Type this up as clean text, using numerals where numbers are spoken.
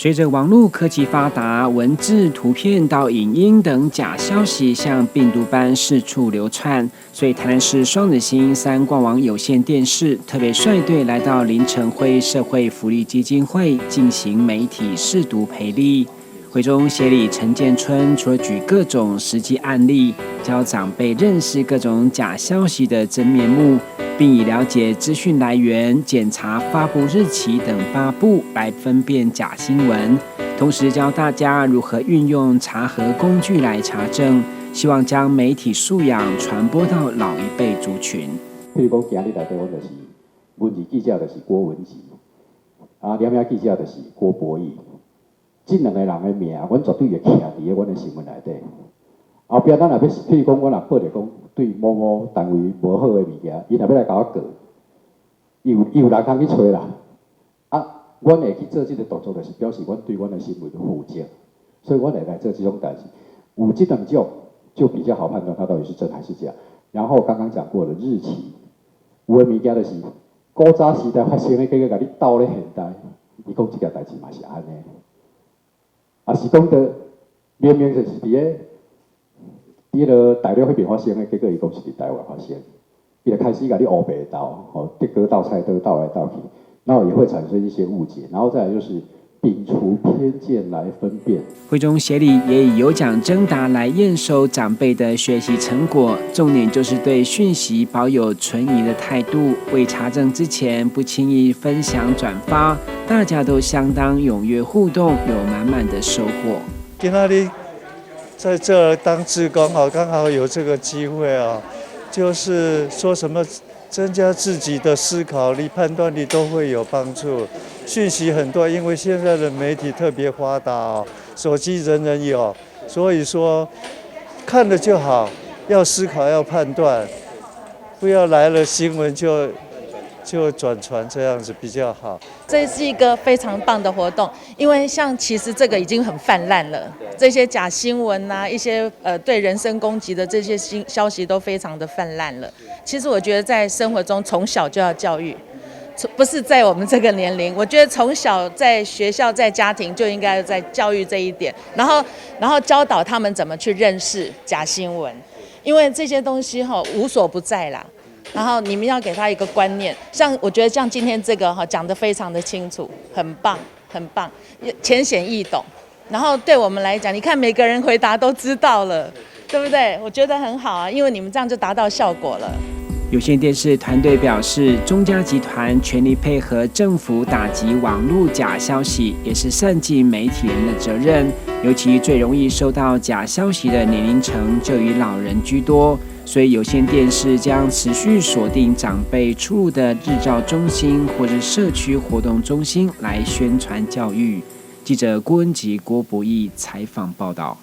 随着网络科技发达，文字、图片到影音等假消息像病毒般四处流窜，所以台南市双子星3挂网有线电视特别率队来到林承辉社会福利基金会进行媒体识读培力。会中协理陈建春除了举各种实际案例，教长辈认识各种假消息的真面目，并以了解资讯来源、检查发布日期等8步来分辨假新闻，同时教大家如何运用查核工具来查证，希望将媒体素养传播到老一辈族群。譬如讲，今日内底我就是文字记者，就是郭文吉，连名记者就是郭博义。这2个人的名，阮绝对会徛伫阮的新闻内底。后壁咱若要，譬如讲，我若报着讲对某某单位无好的物件，伊若要来甲我告，伊有人通去找啦。阮会去做这个动作，就是表示阮对阮的新闻负责，所以阮会来做这种代志。有这2种，就比较好判断它到底是真还是假。然后刚刚讲过的日期，有的物件就是古早时代发生的，结果甲你倒咧现代，你讲这件代志嘛是安尼。是讲的明明就是伫个大陆迄边发生的，结果伊讲是伫台湾发生，伊就开始甲你乌白斗，地沟倒菜刀倒来倒去，然后也会产生一些误解，然后再来就是摒除偏见来分辨。会中协理也以有奖征答来验收长辈的学习成果，重点就是对讯息保有存疑的态度，未查证之前不轻易分享转发，大家都相当踊跃互动，有满满的收获。今天在这当志工刚好有这个机会就是说什么增加自己的思考力、判断力都会有帮助。讯息很多，因为现在的媒体特别发达手机人人有，所以说看了就好，要思考，要判断，不要来了新闻就转传，这样子比较好。这是一个非常棒的活动，因为其实这个已经很泛滥了，这些假新闻一些对人身攻击的这些消息都非常的泛滥了。其实我觉得在生活中从小就要教育，不是在我们这个年龄，我觉得从小在学校、在家庭就应该在教育这一点，然后教导他们怎么去认识假新闻，因为这些东西无所不在啦。然后你们要给他一个观念，我觉得像今天这个讲得非常的清楚，很棒，很棒，浅显易懂。然后对我们来讲，你看每个人回答都知道了，对不对？我觉得很好因为你们这样就达到效果了。有线电视团队表示，中嘉集团全力配合政府打击网络假消息，也是善尽媒体人的责任。尤其最容易受到假消息的年龄层就以老人居多，所以有线电视将持续锁定长辈出入的日照中心或是社区活动中心来宣传教育。记者郭恩吉、郭博义采访报道。